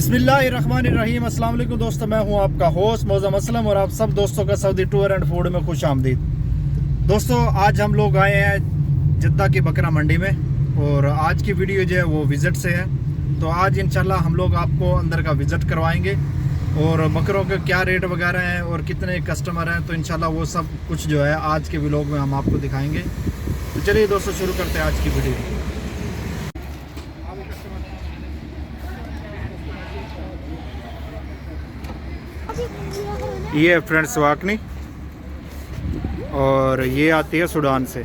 बिस्मिल्लाहिर्रहमानिर्रहीम। अस्सलाम वालेकुम दोस्तों, मैं हूं आपका होस्ट मौज़म असलम और आप सब दोस्तों का सऊदी टूर एंड फूड में खुश आमदीद। दोस्तों आज हम लोग आए हैं जद्दा की बकरा मंडी में और आज की वीडियो जो है वो विज़िट से है। तो आज इंशाल्लाह हम लोग आपको अंदर का विज़िट करवाएंगे और बकरों के क्या रेट वगैरह हैं और कितने कस्टमर हैं, तो इंशाल्लाह वो सब कुछ जो है आज के व्लॉग में हम आपको दिखाएंगे। तो चलिए दोस्तों शुरू करते हैं आज की वीडियो। ये है फ्रेंड्स वाकनी और ये आती है सूडान से।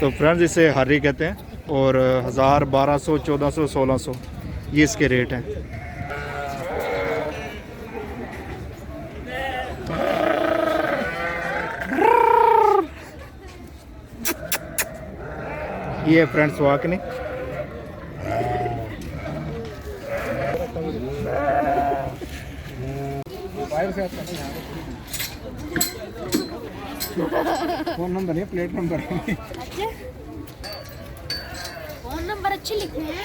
तो फ्रेंड्स इसे हरी कहते हैं और 1000 1200 1400 1600 ये इसके रेट हैं। ये फ्रेंड्स वाकनी फोन नंबर है, प्लेट नंबर है। अच्छा फोन नंबर अच्छे लिखे हैं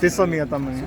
900 800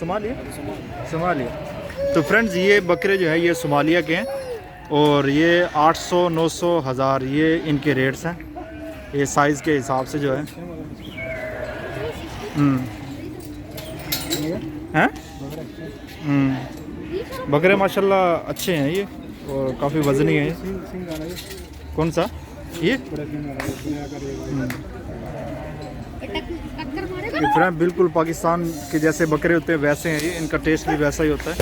सोमालिया? सोमालिया। तो फ्रेंड्स ये बकरे जो है ये सोमालिया के हैं और ये 800 900 1000 ये इनके रेट्स हैं, ये साइज़ के हिसाब से जो है। हैं बकरे माशाल्लाह अच्छे हैं ये और काफ़ी वज़नी है ये। कौन सा ये? फ्रेंड बिल्कुल पाकिस्तान के जैसे बकरे होते हैं वैसे हैं ये, इनका टेस्ट भी वैसा ही होता है।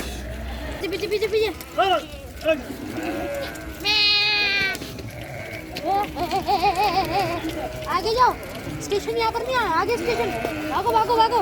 आगे जाओ, स्टेशन यहाँ पर नहीं है, आगे स्टेशन, भागो भागो भागो।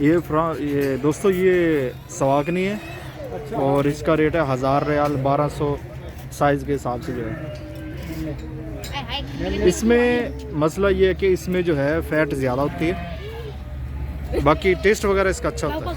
ये दोस्तों ये सवाकनी है और इसका रेट है 1000 रियाल 1200 साइज़ के हिसाब से जो है। इसमें मसला ये है कि इसमें जो है फ़ैट ज़्यादा होती है, बाकी टेस्ट वगैरह इसका अच्छा होता है।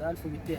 1200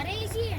अरे इसी है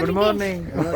गुड मॉर्निंग।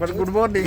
बस गुड मॉर्निंग।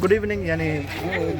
गुड इवनिंग यानी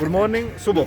गुड मॉर्निंग सुबह।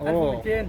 1200.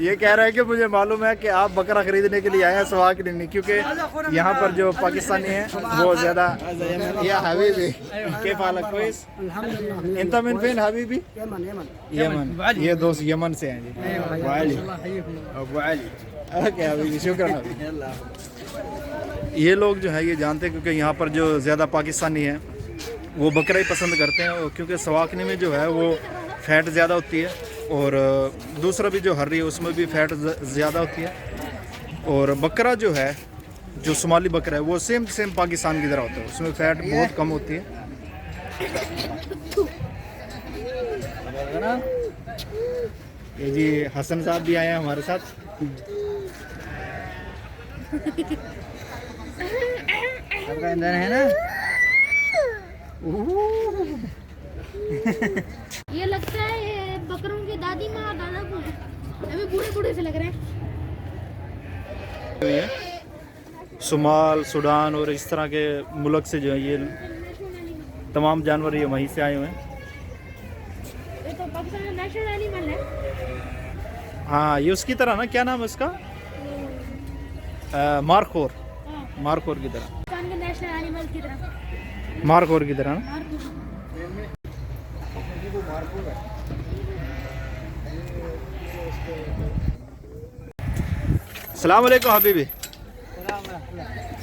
ये कह रहा है कि मुझे मालूम है कि आप बकरा खरीदने के लिए आए हैं सवाक नहीं, क्योंकि यहाँ पर जो पाकिस्तानी हैं वो ज़्यादा या हबीबी के पालक कोइस इंत मिन फिन हबीबी यमन। ये दोस्त यमन से हैं जी। अबू अली ओके हबीबी, शुक्रिया हबीबी। ये लोग जो है ये जानते हैं क्योंकि यहाँ पर जो ज़्यादा पाकिस्तानी हैं वो बकरा ही पसंद करते हैं, क्योंकि सवाकनी में जो है वो फ़ैट ज़्यादा होती है और दूसरा भी जो हर्री है उसमें भी फ़ैट ज़्यादा होती है। और बकरा जो है जो सोमाली बकरा है वो सेम पाकिस्तान की तरह होता है, उसमें फ़ैट बहुत कम होती है। ये जी हसन साहब भी आए हैं हमारे साथ। आपका ईंधन है ना? ये लगता है ये बकरों की दादी माँ और दादा को है। अभी बूढ़े बूढ़े से लग रहे हैं। शुमाल सूडान और इस तरह के मुल्क से जो है ये तमाम जानवर ये वहीं से आए हुए हैं। ये तो पाकिस्तान का नेशनल एनिमल है। हाँ ये उसकी तरह ना, क्या नाम है उसका? मारखोर, मारखोर की तरह, पाकिस्तान के नेशनल एनिमल की तरह। मारखोर की तरह ना। अस्सलाम वालेकुम हबीबी।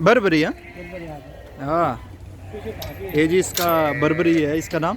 बर्बरी है। हाँ ये जी इसका बर्बरी है इसका नाम।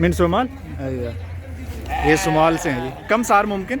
मिन सोमाल। ये सोमाल से हैं जी। कम सार मुमकिन?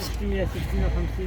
600 650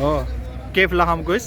ओह केफ लहम को इस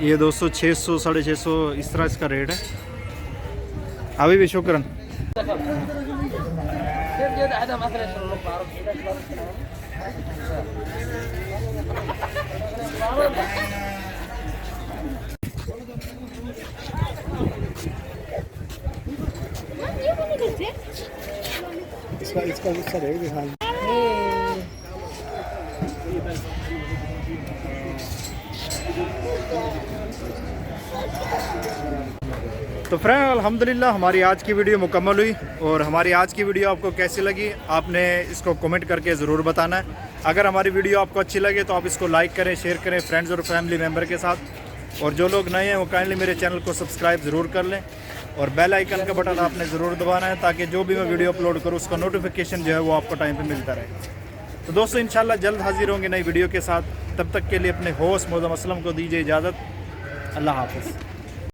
ये 200 600 650 इस तरह इसका रेट है। अभी भी शुक्रन। ये भी नहीं करते। इसका गुस्सा रहेगा हाल। तो फ्रेंड अल्हम्दुलिल्लाह हमारी आज की वीडियो मुकम्मल हुई और हमारी आज की वीडियो आपको कैसी लगी आपने इसको कमेंट करके ज़रूर बताना है। अगर हमारी वीडियो आपको अच्छी लगे तो आप इसको लाइक करें, शेयर करें फ्रेंड्स और फैमिली मेम्बर के साथ। और जो लोग नए हैं वो काइंडली मेरे चैनल को सब्सक्राइब ज़रूर कर लें और बेल आइकन का बटन आपने ज़रूर दबाना है ताकि जो भी मैं वीडियो अपलोड करूँ उसका नोटिफिकेशन जो है वो आपको टाइम पर मिलता रहे। तो दोस्तों इंशाल्लाह जल्द हाजिर होंगे नई वीडियो के साथ। तब तक के लिए अपने होस्ट मौज़म असलम को दीजिए इजाज़त। अल्लाह हाफ़िज़।